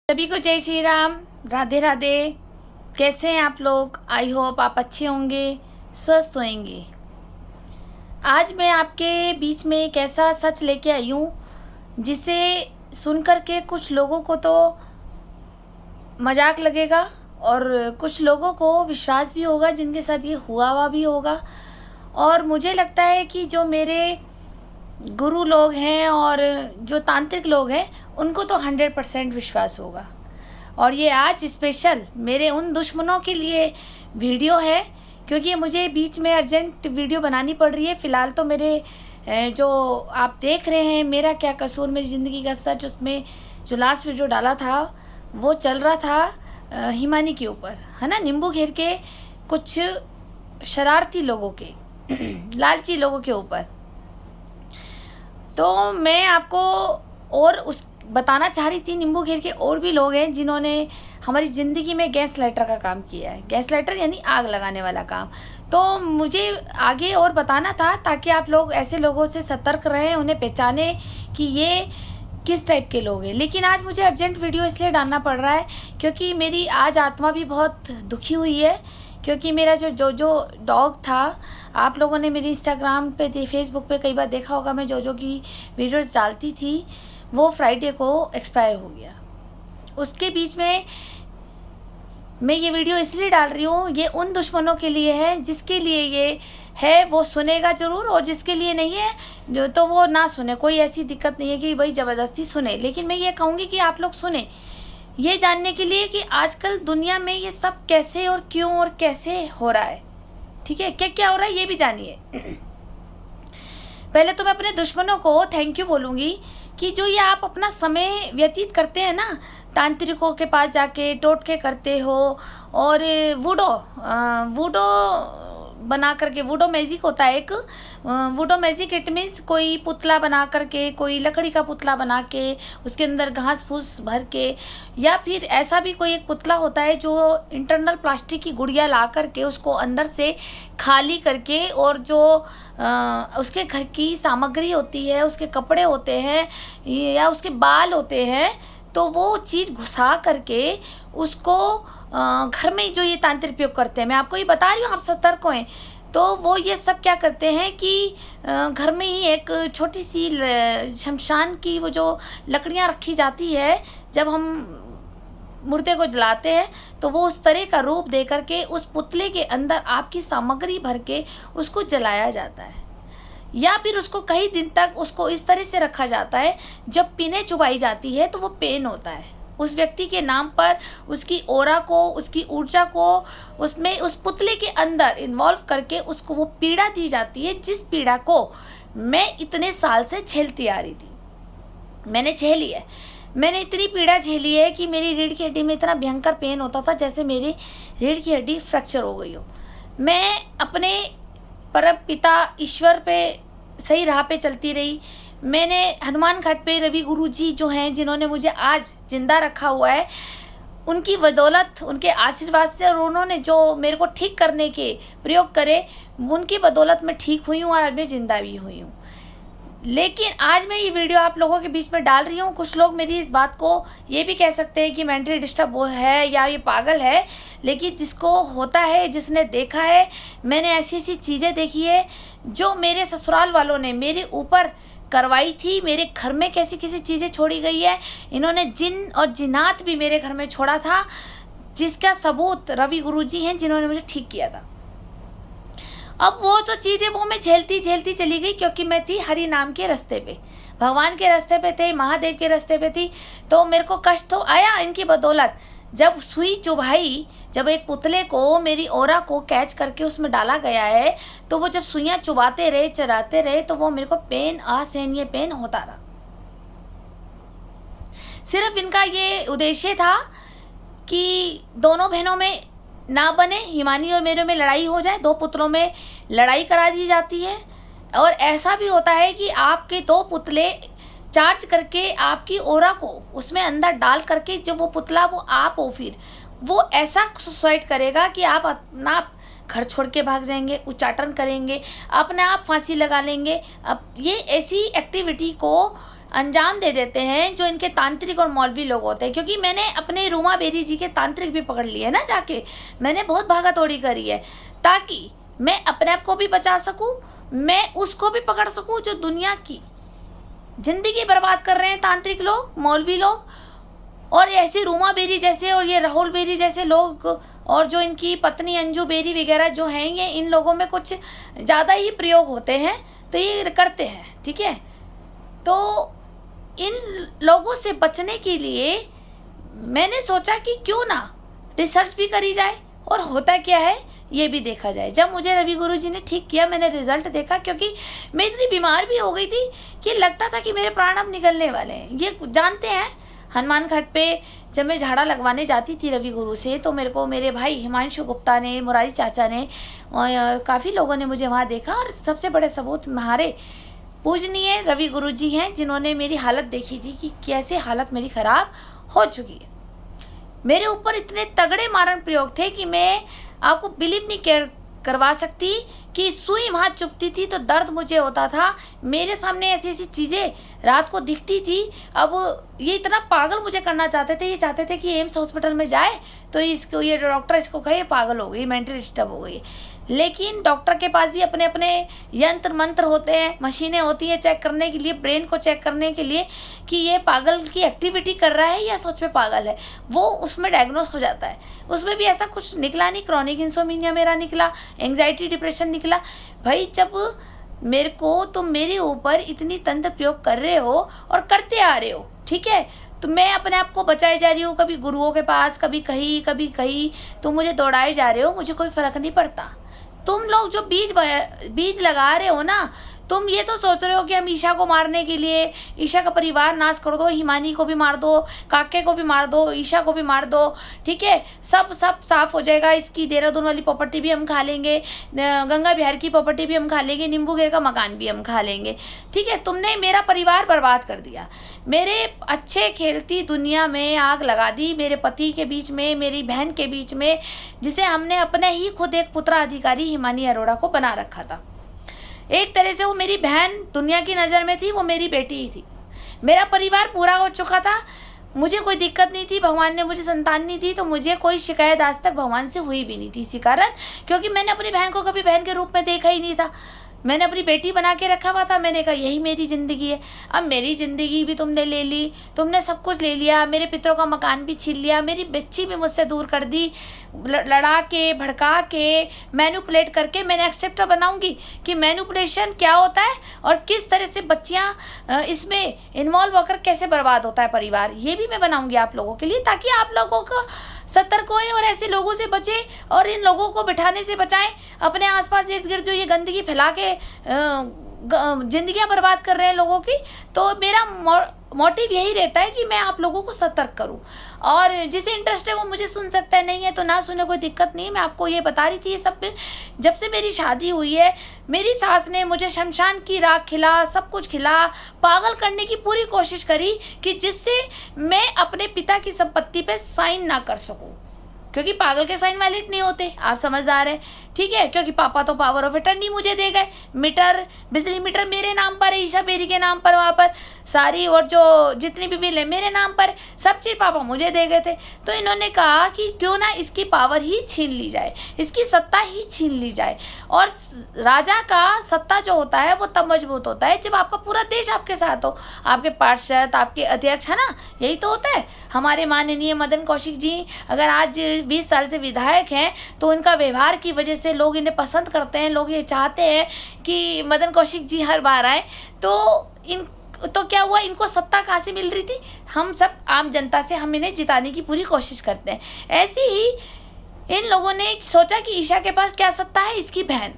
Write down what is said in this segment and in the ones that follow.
सभी को जय श्री राम, राधे राधे। कैसे हैं आप लोग? आई होप आप अच्छे होंगे, स्वस्थ होंगे। आज मैं आपके बीच में एक ऐसा सच लेके आई हूँ जिसे सुन कर के कुछ लोगों को तो मजाक लगेगा और कुछ लोगों को विश्वास भी होगा, जिनके साथ ये हुआ भी होगा। और मुझे लगता है कि जो मेरे गुरु लोग हैं और जो तांत्रिक लोग हैं उनको तो 100% विश्वास होगा। और ये आज स्पेशल मेरे उन दुश्मनों के लिए वीडियो है, क्योंकि मुझे बीच में अर्जेंट वीडियो बनानी पड़ रही है। फ़िलहाल तो मेरे जो आप देख रहे हैं मेरा क्या कसूर मेरी ज़िंदगी का सच, उसमें जो लास्ट वीडियो डाला था वो चल रहा था हिमानी के ऊपर, है ना, नींबू घेर के कुछ शरारती लोगों के लालची लोगों के ऊपर। तो मैं आपको और उस बताना चाह रही थी, नींबू घेर के और भी लोग हैं जिन्होंने हमारी ज़िंदगी में गैस लाइटर का काम किया है। गैस लाइटर यानी आग लगाने वाला काम। तो मुझे आगे और बताना था ताकि आप लोग ऐसे लोगों से सतर्क रहें, उन्हें पहचाने कि ये किस टाइप के लोग हैं। लेकिन आज मुझे अर्जेंट वीडियो इसलिए डालना पड़ रहा है क्योंकि मेरी आज आत्मा भी बहुत दुखी हुई है। क्योंकि मेरा जो डॉग था, आप लोगों ने मेरी इंस्टाग्राम पे फेसबुक पे कई बार देखा होगा, मैं जो की वीडियोस डालती थी, वो फ्राइडे को एक्सपायर हो गया। उसके बीच में मैं ये वीडियो इसलिए डाल रही हूँ, ये उन दुश्मनों के लिए है जिसके लिए ये है वो सुनेगा ज़रूर, और जिसके लिए नहीं है जो तो वो ना सुने। कोई ऐसी दिक्कत नहीं है कि भाई ज़बरदस्ती सुने। लेकिन मैं ये कहूँगी कि आप लोग सुने, ये जानने के लिए कि आजकल दुनिया में ये सब कैसे और क्यों और कैसे हो रहा है। ठीक है, क्या क्या हो रहा है ये भी जानिए। पहले तो मैं अपने दुश्मनों को थैंक यू बोलूँगी कि जो ये आप अपना समय व्यतीत करते हैं ना, तांत्रिकों के पास जाके टोटके करते हो और वूडो बना करके, वूडो मैजिक होता है एक, वूडो मैजिक इट मीन्स कोई पुतला बना करके, कोई लकड़ी का पुतला बना के उसके अंदर घास फूस भर के, या फिर ऐसा भी कोई एक पुतला होता है जो इंटरनल प्लास्टिक की गुड़िया ला करके उसको अंदर से खाली करके, और जो उसके घर की सामग्री होती है, उसके कपड़े होते हैं या उसके बाल होते हैं, तो वो चीज़ घुसा करके उसको घर में जो ये तांत्रिक प्रयोग करते हैं, मैं आपको ये बता रही हूँ, आप सतर्क हों। तो वो ये सब क्या करते हैं कि घर में ही एक छोटी सी शमशान की वो जो लकड़ियाँ रखी जाती है, जब हम मुर्दे को जलाते हैं तो वो उस तरह का रूप दे करके उस पुतले के अंदर आपकी सामग्री भर के उसको जलाया जाता है, या फिर उसको कई दिन तक उसको इस तरह से रखा जाता है, जब पीने चुबाई जाती है तो वो पेन होता है उस व्यक्ति के नाम पर, उसकी ओरा को, उसकी ऊर्जा को उसमें उस पुतले के अंदर इन्वॉल्व करके उसको वो पीड़ा दी जाती है, जिस पीड़ा को मैं इतने साल से झेलती आ रही थी। मैंने झेली है, मैंने इतनी पीड़ा झेली है कि मेरी रीढ़ की हड्डी में इतना भयंकर पेन होता था जैसे मेरी रीढ़ की हड्डी फ्रैक्चर हो गई हो। मैं अपने परम पिता ईश्वर पे सही राह पे चलती रही। मैंने हनुमान घाट पे रवि गुरु जी जो हैं, जिन्होंने मुझे आज जिंदा रखा हुआ है, उनकी बदौलत, उनके आशीर्वाद से, और उन्होंने जो मेरे को ठीक करने के प्रयोग करे, उनकी बदौलत मैं ठीक हुई हूँ और आज मैं जिंदा भी हुई हूँ। लेकिन आज मैं ये वीडियो आप लोगों के बीच में डाल रही हूँ। कुछ लोग मेरी इस बात को ये भी कह सकते हैं कि मेंटली डिस्टर्ब है या ये पागल है, लेकिन जिसको होता है, जिसने देखा है, मैंने ऐसी ऐसी चीज़ें देखी है जो मेरे ससुराल वालों ने मेरे ऊपर करवाई थी। मेरे घर में कैसी कैसी चीज़ें छोड़ी गई है, इन्होंने जिन और जिन्नात भी मेरे घर में छोड़ा था, जिसका सबूत रवि गुरुजी हैं जिन्होंने मुझे ठीक किया था। अब वो तो चीज़ें वो मैं झेलती झेलती चली गई, क्योंकि मैं थी हरि नाम के रास्ते पे, भगवान के रास्ते पे थे, महादेव के रास्ते पे थी। तो मेरे को कष्ट तो आया इनकी बदौलत। जब सुई चुभाई, जब एक पुतले को, मेरी ओरा को कैच करके उसमें डाला गया है, तो वो जब सुइयाँ चुबाते रहे, चराते रहे, तो वो मेरे को पेन, असहनीय पेन होता रहा। सिर्फ इनका ये उद्देश्य था कि दोनों बहनों में ना बने, हिमानी और मेरे में लड़ाई हो जाए, दो पुत्रों में लड़ाई करा दी जाती है। और ऐसा भी होता है कि आपके दो पुतले चार्ज करके आपकी ओरा को उसमें अंदर डाल करके, जब वो पुतला वो आप हो, फिर वो ऐसा सुसाइड करेगा कि आप अपना घर छोड़ के भाग जाएंगे, उच्चाटन करेंगे, अपने आप फांसी लगा लेंगे। अब ये ऐसी एक्टिविटी को अंजाम दे देते हैं जो इनके तांत्रिक और मौलवी लोग होते हैं। क्योंकि मैंने अपने रूमा बेरी जी के तांत्रिक भी पकड़ लिए ना जाके, मैंने बहुत भागा दौड़ी करी है ताकि मैं अपने आप को भी बचा सकूं, मैं उसको भी पकड़ सकूं जो दुनिया की जिंदगी बर्बाद कर रहे हैं तांत्रिक लोग, मौलवी लोग, और ऐसे रूमा बेरी जैसे और ये राहुल बेरी जैसे लोग, और जो इनकी पत्नी अंजू बेरी वगैरह जो हैं, ये इन लोगों में कुछ ज़्यादा ही प्रयोग होते हैं तो ये करते हैं। ठीक है, तो इन लोगों से बचने के लिए मैंने सोचा कि क्यों ना रिसर्च भी करी जाए और होता क्या है ये भी देखा जाए। जब मुझे रवि गुरुजी ने ठीक किया, मैंने रिजल्ट देखा, क्योंकि मैं इतनी बीमार भी हो गई थी कि लगता था कि मेरे प्राण अब निकलने वाले हैं। ये जानते हैं, हनुमान घाट पे जब मैं झाड़ा लगवाने जाती थी रवि गुरु से, तो मेरे को मेरे भाई हिमांशु गुप्ता ने, मुरारी चाचा ने और काफ़ी लोगों ने मुझे वहाँ देखा। और सबसे बड़े सबूत हमारे पूजनीय रवि गुरु जी हैं, जिन्होंने मेरी हालत देखी थी कि कैसे हालत मेरी ख़राब हो चुकी है। मेरे ऊपर इतने तगड़े मारण प्रयोग थे कि मैं आपको बिलीव नहीं करवा सकती कि सुई वहाँ चुभती थी तो दर्द मुझे होता था। मेरे सामने ऐसी ऐसी चीज़ें रात को दिखती थी। अब ये इतना पागल मुझे करना चाहते थे, ये चाहते थे कि एम्स हॉस्पिटल में जाए तो इसको, ये डॉक्टर इसको कहे पागल हो गई, मेंटली डिस्टर्ब हो गई। लेकिन डॉक्टर के पास भी अपने अपने यंत्र मंत्र होते हैं, मशीनें होती हैं चेक करने के लिए, ब्रेन को चेक करने के लिए कि ये पागल की एक्टिविटी कर रहा है या सच में पागल है, वो उसमें डायग्नोस हो जाता है। उसमें भी ऐसा कुछ निकला नहीं, क्रॉनिक इंसोमिनिया मेरा निकला, एंग्जाइटी डिप्रेशन निकला। भाई जब मेरे को तुम मेरे ऊपर इतनी तंत्र प्रयोग कर रहे हो और करते आ रहे हो, ठीक है, तो मैं अपने आप को बचाई जा रही हूँ, कभी गुरुओं के पास, कभी कहीं, तुम मुझे दौड़ाए जा रहे हो, मुझे कोई फ़र्क नहीं पड़ता। तुम लोग जो बीज लगा रहे हो ना, तुम ये तो सोच रहे हो कि हम ईशा को मारने के लिए ईशा का परिवार नाश कर दो, हिमानी को भी मार दो, काके को भी मार दो, ईशा को भी मार दो, ठीक है, सब साफ हो जाएगा। इसकी देहरादून वाली प्रॉपर्टी भी हम खा लेंगे, गंगा बिहार की प्रॉपर्टी भी हम खा लेंगे, नींबूगेर का मकान भी हम खा लेंगे। ठीक है, तुमने मेरा परिवार बर्बाद कर दिया, मेरे अच्छे खेलती दुनिया में आग लगा दी, मेरे पति के बीच में, मेरी बहन के बीच में, जिसे हमने अपने ही खुद एक पुत्राधिकारी हिमानी अरोड़ा को बना रखा था। एक तरह से वो मेरी बहन दुनिया की नज़र में थी, वो मेरी बेटी ही थी। मेरा परिवार पूरा हो चुका था, मुझे कोई दिक्कत नहीं थी, भगवान ने मुझे संतान नहीं दी, तो मुझे कोई शिकायत आज तक भगवान से हुई भी नहीं थी। इसी कारण, क्योंकि मैंने अपनी बहन को कभी बहन के रूप में देखा ही नहीं था, मैंने अपनी बेटी बना के रखा हुआ था। मैंने कहा यही मेरी ज़िंदगी है। अब मेरी ज़िंदगी भी तुमने ले ली, तुमने सब कुछ ले लिया, मेरे पितरों का मकान भी छीन लिया, मेरी बच्ची भी मुझसे दूर कर दी, लड़ा के, भड़का के, मैनिपुलेट करके। मैंने एक्सेप्ट बनाऊंगी कि मैनिपुलेशन क्या होता है और किस तरह से बच्चियां इसमें इन्वॉल्व होकर कैसे बर्बाद होता है परिवार, ये भी मैं बनाऊंगी आप लोगों के लिए, ताकि आप लोगों को सतर्क होएं और ऐसे लोगों से बचे और इन लोगों को बिठाने से बचाएं। अपने आसपास इर्द गिर्द जो ये गंदगी फैला के जिंदगियां बर्बाद कर रहे हैं लोगों की, तो मेरा मोटिव यही रहता है कि मैं आप लोगों को सतर्क करूं। और जिसे इंटरेस्ट है वो मुझे सुन सकता है, नहीं है तो ना सुने, कोई दिक्कत नहीं है। मैं आपको ये बता रही थी, ये सब जब से मेरी शादी हुई है, मेरी सास ने मुझे शमशान की राख खिला, सब कुछ खिला, पागल करने की पूरी कोशिश करी कि जिससे मैं अपने पिता की संपत्ति पे साइन ना कर सकूं, क्योंकि पागल के साइन वैलिड नहीं होते, आप समझदार हैं, ठीक है। क्योंकि पापा तो पावर ऑफ अटर्नी मुझे दे गए, मीटर, बिजली मीटर मेरे नाम पर है, ईशा बेरी के नाम पर, वहाँ पर सारी, और जो जितनी भी बिल है मेरे नाम पर, सब चीज़ पापा मुझे दे गए थे। तो इन्होंने कहा कि क्यों ना इसकी पावर ही छीन ली जाए, इसकी सत्ता ही छीन ली जाए। और राजा का सत्ता जो होता है वो तब मजबूत होता है जब आपका पूरा देश आपके साथ हो, आपके पार्षद, आपके अध्यक्ष, है ना, यही तो होता है। हमारे माननीय मदन कौशिक जी अगर आज 20 साल से विधायक हैं तो उनका व्यवहार की वजह से लोग इन्हें पसंद करते हैं, लोग ये चाहते हैं कि मदन कौशिक जी हर बार आए। तो क्या हुआ, इनको सत्ता कहाँ से मिल रही थी, हम सब आम जनता से हम इन्हें जिताने की पूरी कोशिश करते हैं। ऐसे ही इन लोगों ने सोचा कि ईशा के पास क्या सत्ता है, इसकी बहन,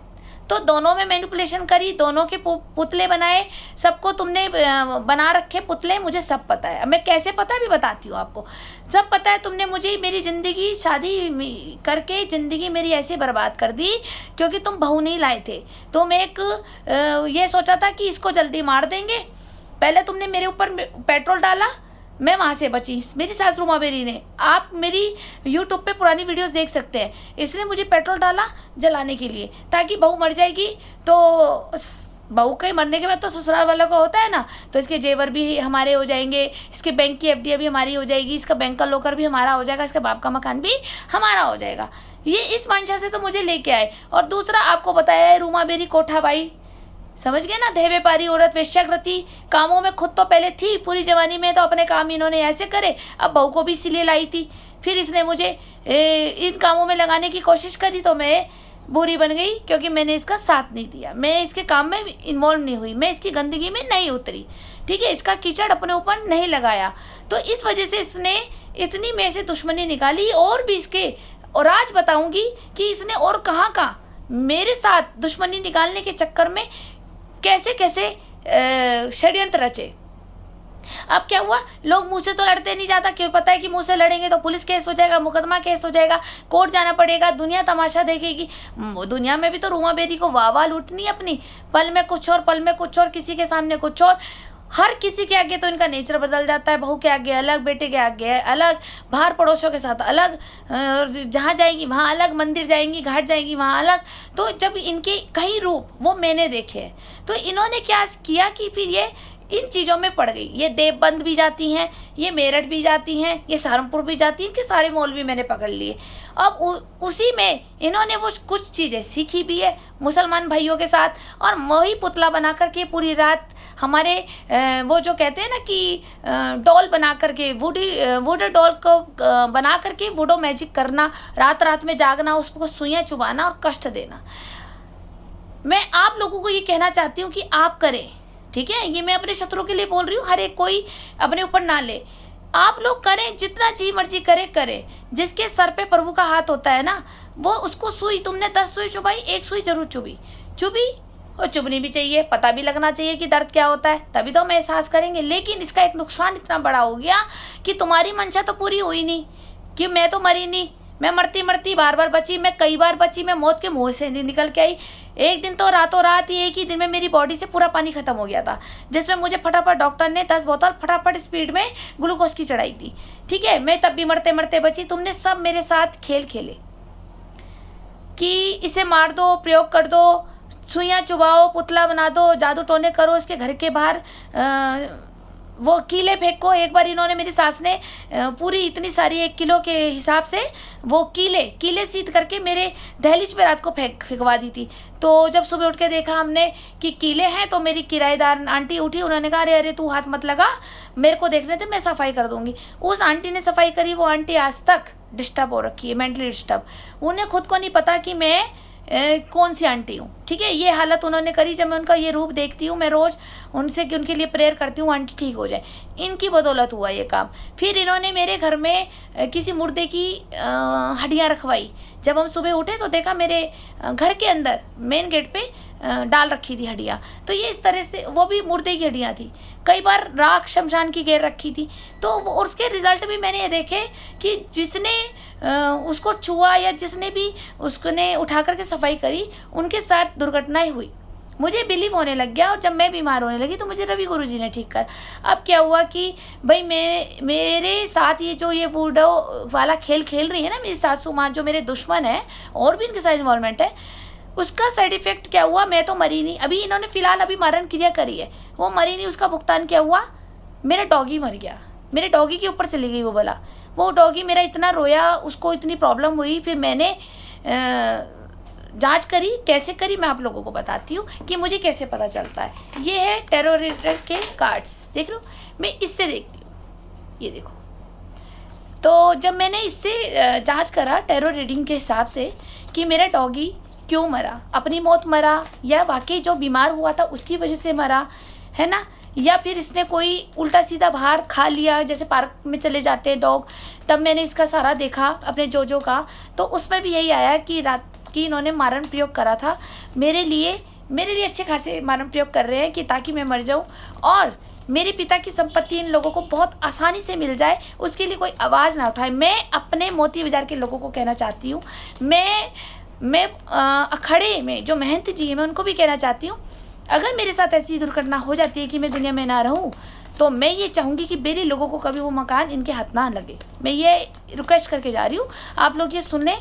तो दोनों में मैनिपुलेशन करी, दोनों के पुतले बनाए, सबको तुमने बना रखे पुतले, मुझे सब पता है। अब मैं कैसे पता है भी बताती हूँ आपको, सब पता है। तुमने मुझे मेरी ज़िंदगी, शादी करके ज़िंदगी मेरी ऐसे बर्बाद कर दी क्योंकि तुम बहू नहीं लाए थे। तुम एक ये सोचा था कि इसको जल्दी मार देंगे, पहले तुमने मेरे ऊपर पेट्रोल डाला, मैं वहाँ से बची, मेरी सास रूमा बेरी ने। आप मेरी यूट्यूब पे पुरानी वीडियोस देख सकते हैं। इसने मुझे पेट्रोल डाला जलाने के लिए, ताकि बहू मर जाएगी तो बहू के मरने के बाद तो ससुराल वालों का होता है ना, तो इसके जेवर भी हमारे हो जाएंगे, इसके बैंक की एफडी भी हमारी हो जाएगी, इसका बैंक का लॉकर भी हमारा हो जाएगा, इसके बाप का मकान भी हमारा हो जाएगा। ये इस मंशा से तो मुझे लेके आए। और दूसरा आपको बताया है रूमा बेरी कोठाबाई, समझ गए ना, देह व्यापारी औरत, वेश्याकृति, कामों में खुद तो पहले थी, पूरी जवानी में तो अपने काम इन्होंने ऐसे करे, अब बहू को भी इसीलिए लाई थी। फिर इसने मुझे इन कामों में लगाने की कोशिश करी तो मैं बुरी बन गई, क्योंकि मैंने इसका साथ नहीं दिया, मैं इसके काम में इन्वॉल्व नहीं हुई, मैं इसकी गंदगी में नहीं उतरी, ठीक है, इसका कीचड़ अपने ऊपर नहीं लगाया। तो इस वजह से इसने इतनी मेरे से दुश्मनी निकाली। और भी इसके, और आज बताऊंगी कि इसने और कहाँ कहाँ मेरे साथ दुश्मनी निकालने के चक्कर में कैसे कैसे षड्यंत्र रचे। अब क्या हुआ, लोग मुंह से तो लड़ते नहीं जाता, क्यों, पता है कि मुंह से लड़ेंगे तो पुलिस केस हो जाएगा, मुकदमा केस हो जाएगा, कोर्ट जाना पड़ेगा, दुनिया तमाशा देखेगी। दुनिया में भी तो रूमा बेरी को वाह वाह लूटनी अपनी, पल में कुछ और, पल में कुछ और, किसी के सामने कुछ और। हर किसी के आगे तो इनका नेचर बदल जाता है, बहू के आगे अलग, बेटे के आगे अलग, बाहर पड़ोसियों के साथ अलग, जहाँ जाएंगी वहाँ अलग, मंदिर जाएंगी, घाट जाएंगी वहाँ अलग। तो जब इनके कई रूप वो मैंने देखे हैं, तो इन्होंने क्या किया कि फिर ये इन चीज़ों में पड़ गई। ये देवबंद भी जाती हैं, ये मेरठ भी जाती हैं, ये सहारनपुर भी जाती हैं, इनके सारे मौलवी मैंने पकड़ लिए। अब उसी में इन्होंने वो कुछ चीज़ें सीखी भी है मुसलमान भाइयों के साथ, और वही पुतला बना करके पूरी रात हमारे वो जो कहते हैं ना कि डॉल बना करके, वुड डॉल को बना करके वुडो मैजिक करना, रात रात में जागना, उसको सुइयाँ चुबाना और कष्ट देना। मैं आप लोगों को ये कहना चाहती हूँ कि आप करें, ठीक है, ये मैं अपने शत्रु के लिए बोल रही हूँ, हर एक कोई अपने ऊपर ना ले, आप लोग करें, जितना जी मर्जी करें। जिसके सर पे प्रभु का हाथ होता है ना, वो उसको सुई, तुमने 10 सुई चुभाई, 1 सुई जरूर चुभी और चुभनी भी चाहिए, पता भी लगना चाहिए कि दर्द क्या होता है, तभी तो हम एहसास करेंगे। लेकिन इसका एक नुकसान इतना बड़ा हो गया कि तुम्हारी मंशा तो पूरी हुई नहीं, कि मैं तो मरी नहीं, मैं मरती मरती बार बार बची, मैं कई बार बची, मैं मौत के मुंह से नहीं निकल के आई। एक दिन तो रातों रात ही, एक ही दिन में मेरी बॉडी से पूरा पानी खत्म हो गया था, जिसमें मुझे फटाफट डॉक्टर ने 10 बोतल फटाफट स्पीड में ग्लूकोज की चढ़ाई थी, ठीक है, मैं तब भी मरते मरते बची। तुमने सब मेरे साथ खेल खेले कि इसे मार दो, प्रयोग कर दो, सुइयाँ चुबाओ, पुतला बना दो, जादू टोने करो, इसके घर के बाहर वो कीले फेंको। एक बार इन्होंने, मेरी सास ने पूरी इतनी सारी 1 किलो के हिसाब से वो कीले सीध करके मेरे दहलीज पे रात को फेंकवा दी थी। तो जब सुबह उठ के देखा हमने कि कीले हैं, तो मेरी किराएदार आंटी उठी, उन्होंने कहा अरे तू हाथ मत लगा, मेरे को देखने दे, मैं सफाई कर दूंगी। उस आंटी ने सफाई करी। वो आंटी आज तक डिस्टर्ब हो रखी है, मेंटली डिस्टर्ब, उन्हें खुद को नहीं पता कि मैं कौन सी आंटी हूँ, ठीक है। ये हालत उन्होंने करी। जब मैं उनका ये रूप देखती हूँ, मैं रोज़ उनसे कि उनके लिए प्रेयर करती हूँ आंटी ठीक हो जाए। इनकी बदौलत हुआ ये काम। फिर इन्होंने मेरे घर में किसी मुर्दे की हड्डियाँ रखवाई। जब हम सुबह उठे तो देखा मेरे घर के अंदर मेन गेट पे डाल रखी थी हड्डियाँ। तो ये इस तरह से, वो भी मुर्दे की हड्डियाँ थी, कई बार राख शमशान की घेर रखी थी। तो और उसके रिजल्ट भी मैंने ये देखे कि जिसने उसको छुआ या जिसने भी उसने उठा करके सफाई करी, उनके साथ दुर्घटनाएं हुई। मुझे बिलीव होने लग गया, और जब मैं बीमार होने लगी तो मुझे रवि गुरुजी ने ठीक कर। अब क्या हुआ कि भाई मेरे साथ ये जो ये वूडो वाला खेल खेल रही है ना मेरी सासू माँ, जो मेरे दुश्मन है और भी इनके साथ इन्वॉल्वमेंट है, उसका साइड इफेक्ट क्या हुआ, मैं तो मरी नहीं। अभी इन्होंने फिलहाल अभी मारण क्रिया करी है, वो मरी नहीं। उसका भुगतान क्या हुआ, मेरा डॉगी मर गया, मेरे डॉगी के ऊपर चली गई वो बला। वो डॉगी मेरा इतना रोया, उसको इतनी प्रॉब्लम हुई। फिर मैंने जांच करी। कैसे करी मैं आप लोगों को बताती हूँ कि मुझे कैसे पता चलता है। ये है टैरो रीडर के कार्ड्स, देख लो, मैं इससे देखती हूँ, ये देखो। तो जब मैंने इससे जांच करा टैरो रीडिंग के हिसाब से कि मेरा डॉगी क्यों मरा, अपनी मौत मरा या वाकई जो बीमार हुआ था उसकी वजह से मरा, है ना, या फिर इसने कोई उल्टा सीधा बाहर खा लिया, जैसे पार्क में चले जाते हैं डॉग। तब मैंने इसका सारा देखा अपने जोजो का, तो उसमें भी यही आया कि रात की इन्होंने मारण प्रयोग करा था मेरे लिए अच्छे खासे मारण प्रयोग कर रहे हैं कि ताकि मैं मर जाऊं और मेरे पिता की संपत्ति इन लोगों को बहुत आसानी से मिल जाए, उसके लिए कोई आवाज़ ना उठाए। मैं अपने मोती बाजार के लोगों को कहना चाहती हूँ, मैं अखाड़े में जो महंत जी हैं मैं उनको भी कहना चाहती हूँ, अगर मेरे साथ ऐसी दुर्घटना हो जाती है कि मैं दुनिया में ना रहूं, तो मैं ये चाहूँगी कि मेरे लोगों को कभी वो मकान इनके हाथ ना लगे। मैं ये रिक्वेस्ट करके जा रही हूँ, आप लोग ये सुन लें।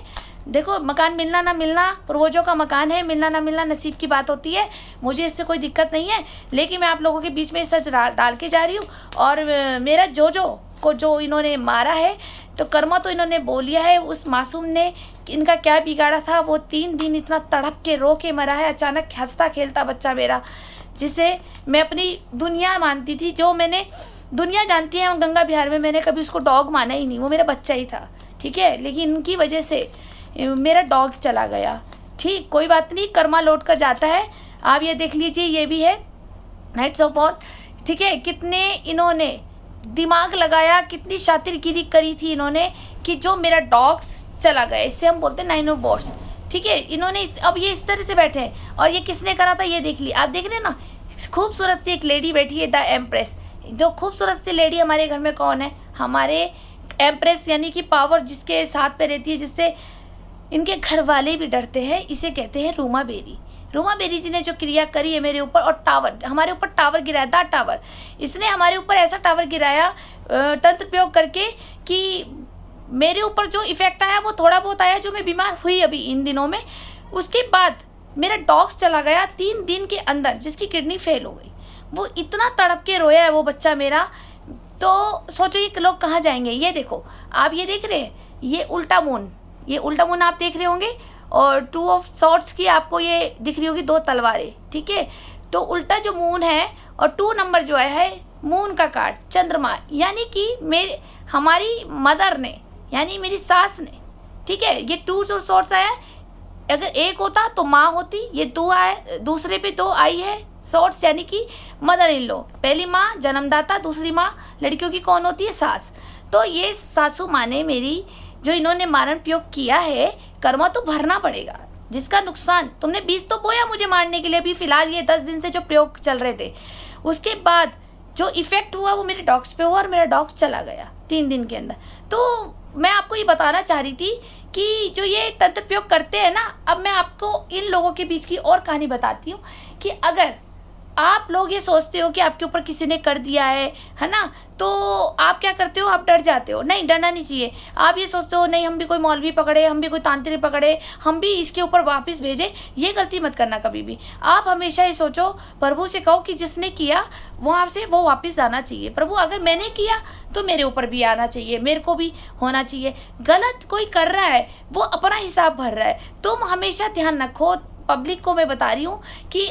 देखो मकान मिलना ना मिलना पूर्वजों का मकान है, मिलना ना मिलना नसीब की बात होती है, मुझे इससे कोई दिक्कत नहीं है। लेकिन मैं आप लोगों के बीच में सच डाल के जा रही हूँ। और मेरा जो इन्होंने मारा है तो कर्मा तो इन्होंने बोल लिया है। उस मासूम ने इनका क्या बिगाड़ा था, वो 3 दिन इतना तड़प के रो के मरा है। अचानक हंसता खेलता बच्चा मेरा, जिसे मैं अपनी दुनिया मानती थी, जो मैंने दुनिया जानती है गंगा बिहार में, मैंने कभी उसको डॉग माना ही नहीं, वो मेरा बच्चा ही था, ठीक है। लेकिन इनकी वजह से मेरा डॉग चला गया। ठीक, कोई बात नहीं, कर्मा लौट कर जाता है। आप ये देख लीजिए, ये भी है नाइट्स ऑफ वॉर, ठीक है। कितने इन्होंने दिमाग लगाया, कितनी शातिरगिरी करी थी इन्होंने कि जो मेरा डॉग चला गया, इससे हम बोलते हैं 9 ऑफ वॉर्स, ठीक है। इन्होंने अब ये इस तरह से बैठे हैं और ये किसने करा था ये देख लिया। आप देख रहे हैं ना, खूबसूरत सी एक लेडी बैठी है, द एम्प्रेस। जो खूबसूरत सी लेडी हमारे घर में कौन है, हमारे एम्प्रेस, यानी कि पावर जिसके साथ पे रहती है, जिससे इनके घर वाले भी डरते हैं, इसे कहते हैं रूमा बेरी। रूमा बेरी जी ने जो क्रिया करी है मेरे ऊपर, और टावर, हमारे ऊपर टावर गिराया था, टावर, इसने हमारे ऊपर ऐसा टावर गिराया तंत्र प्रयोग करके कि मेरे ऊपर जो इफेक्ट आया वो थोड़ा बहुत आया, जो मैं बीमार हुई अभी इन दिनों में। उसके बाद मेरा डॉग चला गया 3 दिन के अंदर, जिसकी किडनी फेल हो गई। वो इतना तड़प के रोया है वो बच्चा मेरा, तो सोचो ये लोग कहाँ जाएंगे। ये देखो, आप ये देख रहे हैं, ये उल्टा मून, ये उल्टा मून आप देख रहे होंगे, और 2 ऑफ सॉर्ड्स की आपको ये दिख रही होगी, 2 तलवारें, ठीक है। तो उल्टा जो मून है और 2 नंबर जो है मून का कार्ड, चंद्रमा, यानी कि हमारी मदर ने, यानी मेरी सास ने, ठीक है। ये 2 जो सॉर्ड्स आया, अगर एक होता तो माँ होती, ये 2 आए, दूसरे पे 2 आई है सॉर्ड्स, यानी कि मदर इन लो। पहली माँ जन्मदाता, दूसरी माँ लड़कियों की कौन होती है, सास। तो ये सासू माँ ने मेरी, जो इन्होंने मारण प्रयोग किया है, कर्मा तो भरना पड़ेगा। जिसका नुकसान, तुमने बीज तो बोया मुझे मारने के लिए, अभी फिलहाल ये 10 दिन से जो प्रयोग चल रहे थे, उसके बाद जो इफेक्ट हुआ वो मेरे डॉग्स पे हुआ, और मेरा डॉग चला गया 3 दिन के अंदर। तो मैं आपको ये बताना चाह रही थी कि जो ये तंत्र प्रयोग करते हैं ना, अब मैं आपको इन लोगों के बीच की और कहानी बताती हूँ कि अगर आप लोग ये सोचते हो कि आपके ऊपर किसी ने कर दिया है ना, तो आप क्या करते हो, आप डर जाते हो। नहीं, डरना नहीं चाहिए। आप ये सोचते हो नहीं हम भी कोई मौलवी पकड़े, हम भी कोई तांत्रिक पकड़े, हम भी इसके ऊपर वापस भेजे, ये गलती मत करना कभी भी। आप हमेशा ये सोचो, प्रभु से कहो कि जिसने किया वहाँ से वो वापस आना चाहिए। प्रभु अगर मैंने किया तो मेरे ऊपर भी आना चाहिए, मेरे को भी होना चाहिए। गलत कोई कर रहा है वो अपना हिसाब भर रहा है। तुम हमेशा ध्यान रखो, पब्लिक को मैं बता रही हूँ कि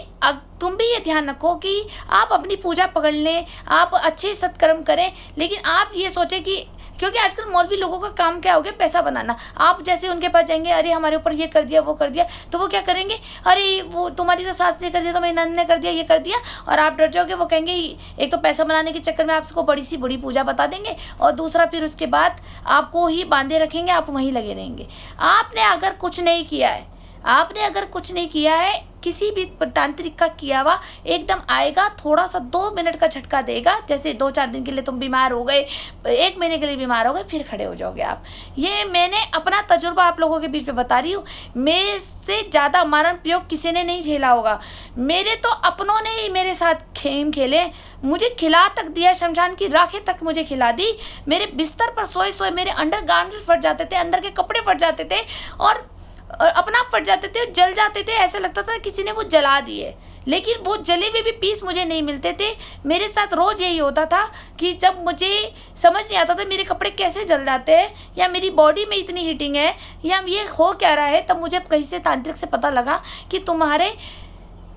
तुम भी ये ध्यान रखो कि आप अपनी पूजा पकड़ लें, आप अच्छे सत्कर्म करें, लेकिन आप ये सोचें कि, क्योंकि आजकल मौलवी लोगों का काम क्या हो गया, पैसा बनाना। आप जैसे उनके पास जाएंगे, अरे हमारे ऊपर ये कर दिया वो कर दिया, तो वो क्या करेंगे, अरे वो तुम्हारी तो सास ने कर दिया, तो मेरी नंद ने कर दिया, ये कर दिया, और आप डर जाओगे। वो कहेंगे एक तो पैसा बनाने के चक्कर में आपको बड़ी सी बड़ी पूजा बता देंगे, और दूसरा फिर उसके बाद आपको ही बांधे रखेंगे, आप वहीं लगे रहेंगे। आपने अगर कुछ नहीं किया है, आपने अगर कुछ नहीं किया है, किसी भी तांत्रिक का किया हुआ एकदम आएगा, थोड़ा सा 2 मिनट का झटका देगा। जैसे 2-4 दिन के लिए तुम बीमार हो गए, 1 महीने के लिए बीमार हो गए, फिर खड़े हो जाओगे आप। ये मैंने अपना तजुर्बा आप लोगों के बीच में बता रही हूँ। मेरे से ज़्यादा मारण प्रयोग किसी ने नहीं झेला होगा। मेरे तो अपनों ने ही मेरे साथ खेम खेले, मुझे खिला तक दिया, शमशान की राखें तक मुझे खिला दी। मेरे बिस्तर पर सोए सोए मेरे अंडर गारमेंट फट जाते थे, अंदर के कपड़े फट जाते थे, और अपना फट जाते थे, जल जाते थे। ऐसा लगता था किसी ने वो जला दिए, लेकिन वो जले हुए भी पीस मुझे नहीं मिलते थे। मेरे साथ रोज़ यही होता था कि जब मुझे समझ नहीं आता था मेरे कपड़े कैसे जल जाते हैं, या मेरी बॉडी में इतनी हीटिंग है, या ये हो क्या रहा है, तब मुझे कहीं से तांत्रिक से पता लगा कि तुम्हारे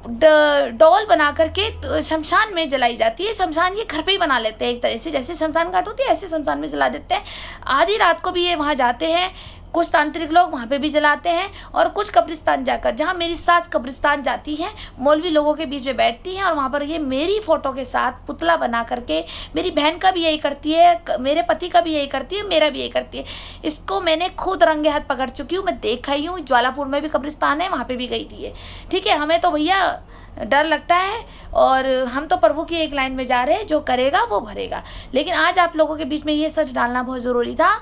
डॉल बना करके शमशान में जलाई जाती है। शमशान ये घर पे ही बना लेते हैं एक तरह से, जैसे शमशान घाट होती है ऐसे शमशान में जला देते हैं। आधी रात को भी ये वहाँ जाते हैं, कुछ तांत्रिक लोग वहाँ पे भी जलाते हैं, और कुछ कब्रिस्तान जाकर, जहाँ मेरी सास कब्रिस्तान जाती है, मौलवी लोगों के बीच में बैठती हैं, और वहाँ पर ये मेरी फ़ोटो के साथ पुतला बना करके, मेरी बहन का भी यही करती है, मेरे पति का भी यही करती है, मेरा भी यही करती है। इसको मैंने खुद रंगे हाथ पकड़ चुकी हूँ, मैं देखा ही हूँ। ज्वालापुर में भी कब्रिस्तान है, वहाँ पर भी गई थी ये, ठीक है। हमें तो भैया डर लगता है, और हम तो प्रभु की एक लाइन में जा रहे हैं, जो करेगा वो भरेगा। लेकिन आज आप लोगों के बीच में ये सच डालना बहुत ज़रूरी था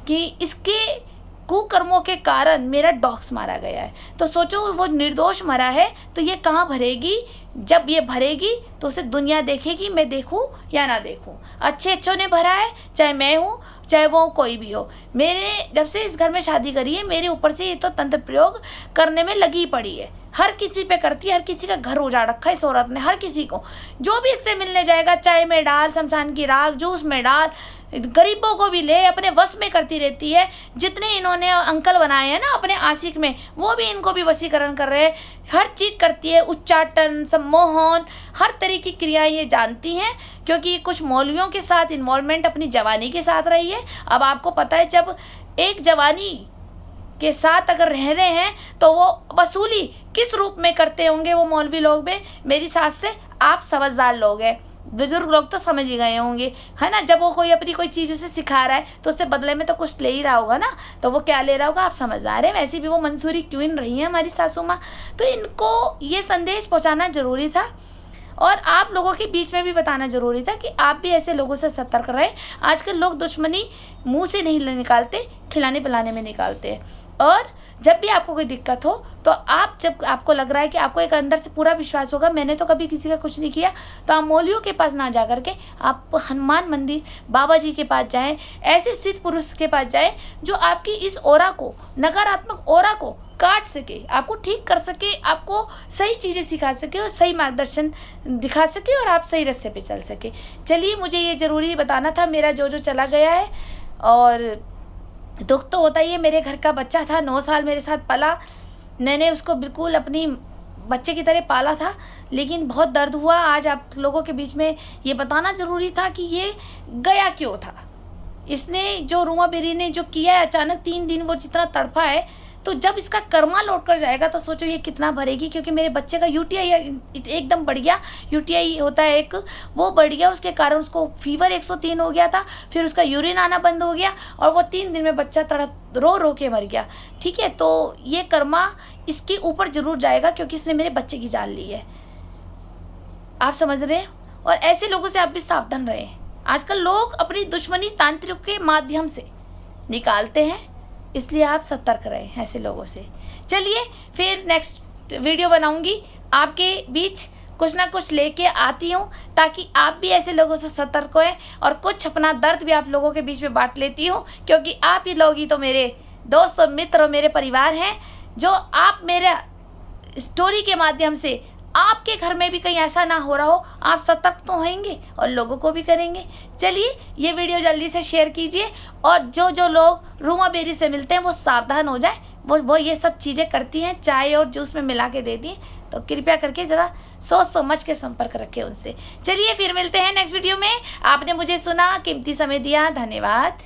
कि इसके कुकर्मों के कारण मेरा डॉग्स मारा गया है। तो सोचो वो निर्दोष मरा है, तो ये कहाँ भरेगी। जब ये भरेगी तो उसे दुनिया देखेगी, मैं देखूँ या ना देखूँ। अच्छे अच्छों ने भरा है, चाहे मैं हूँ, चाहे वो कोई भी हो। मेरे जब से इस घर में शादी करी है, मेरे ऊपर से ये तो तंत्र प्रयोग करने में लगी पड़ी है। हर किसी पे करती है, हर किसी का घर उजाड़ रखा है इस औरत ने। हर किसी को जो भी इससे मिलने जाएगा, चाय में डाल, शमशान की राख, जूस में डाल, गरीबों को भी ले, अपने वश में करती रहती है। जितने इन्होंने अंकल बनाए हैं ना अपने आशिक में, वो भी इनको भी वशीकरण कर रहे हैं। हर चीज़ करती है, उच्चाटन, सम्मोहन, हर तरह की क्रियाएं ये जानती हैं, क्योंकि कुछ मौलवियों के साथ इन्वॉल्वमेंट अपनी जवानी के साथ रही है। अब आपको पता है, जब एक जवानी के साथ अगर रह रहे हैं तो वो वसूली किस रूप में करते होंगे वो मौलवी लोग में, मेरी साथ से आप समझदार लोग हैं, बुजुर्ग लोग तो समझ ही गए होंगे, है ना। जब वो कोई अपनी कोई चीज़ उसे सिखा रहा है तो उससे बदले में तो कुछ ले ही रहा होगा ना, तो वो क्या ले रहा होगा आप समझदार हैं। वैसे भी वो मंसूरी क्वीन रही हैं हमारी सासू माँ, तो इनको ये संदेश पहुँचाना ज़रूरी था और आप लोगों के बीच में भी बताना ज़रूरी था कि आप भी ऐसे लोगों से सतर्क रहें। आजकल लोग दुश्मनी मुंह से नहीं निकालते, खिलाने पिलाने में निकालते हैं। और जब भी आपको कोई दिक्कत हो तो आप, जब आपको लग रहा है कि आपको एक अंदर से पूरा विश्वास होगा मैंने तो कभी किसी का कुछ नहीं किया, तो आप मौलवियों के पास ना जा करके आप हनुमान मंदिर, बाबा जी के पास जाएं, ऐसे सिद्ध पुरुष के पास जाएं जो आपकी इस ऑरा को, नकारात्मक ऑरा को काट सके, आपको ठीक कर सके, आपको सही चीज़ें सिखा सके और सही मार्गदर्शन दिखा सके और आप सही रास्ते पे चल सके। चलिए, मुझे ये ज़रूरी बताना था, मेरा जो चला गया है। और दुख तो होता ही है, मेरे घर का बच्चा था, 9 साल मेरे साथ पला, मैंने उसको बिल्कुल अपनी बच्चे की तरह पाला था, लेकिन बहुत दर्द हुआ। आज आप लोगों के बीच में ये बताना ज़रूरी था कि ये गया क्यों था। इसने जो रूमा बेरी ने जो किया है, अचानक 3 दिन वो जितना तड़पा है, तो जब इसका कर्मा लौट कर जाएगा तो सोचो ये कितना भरेगी। क्योंकि मेरे बच्चे का यूटीआई एकदम बढ़ गया, यूटीआई होता है एक, वो बढ़ गया, उसके कारण उसको फीवर 103 हो गया था, फिर उसका यूरिन आना बंद हो गया और वो 3 दिन में बच्चा तड़प रो के मर गया। ठीक है, तो ये कर्मा इसके ऊपर जरूर जाएगा क्योंकि इसने मेरे बच्चे की जान ली है। आप समझ रहे हैं? और ऐसे लोगों से आप भी सावधान रहें। आजकल लोग अपनी दुश्मनी तांत्रिक के माध्यम से निकालते हैं, इसलिए आप सतर्क रहें ऐसे लोगों से। चलिए, फिर नेक्स्ट वीडियो बनाऊंगी, आपके बीच कुछ ना कुछ लेके आती हूँ ताकि आप भी ऐसे लोगों से सतर्क हों और कुछ अपना दर्द भी आप लोगों के बीच में बांट लेती हूँ, क्योंकि आप ही लोग ही तो मेरे दोस्त और मित्र और मेरे परिवार हैं। जो आप मेरा स्टोरी के माध्यम से आपके घर में भी कहीं ऐसा ना हो रहा हो, आप सतर्क तो होंगे और लोगों को भी करेंगे। चलिए, ये वीडियो जल्दी से शेयर कीजिए और जो लोग रूमा बेरी से मिलते हैं वो सावधान हो जाए। वो ये सब चीज़ें करती हैं, चाय और जूस में मिला के देती हैं, तो कृपया करके ज़रा सोच समझ के संपर्क रखें उनसे। चलिए, फिर मिलते हैं नेक्स्ट वीडियो में। आपने मुझे सुना, कीमती समय दिया, धन्यवाद।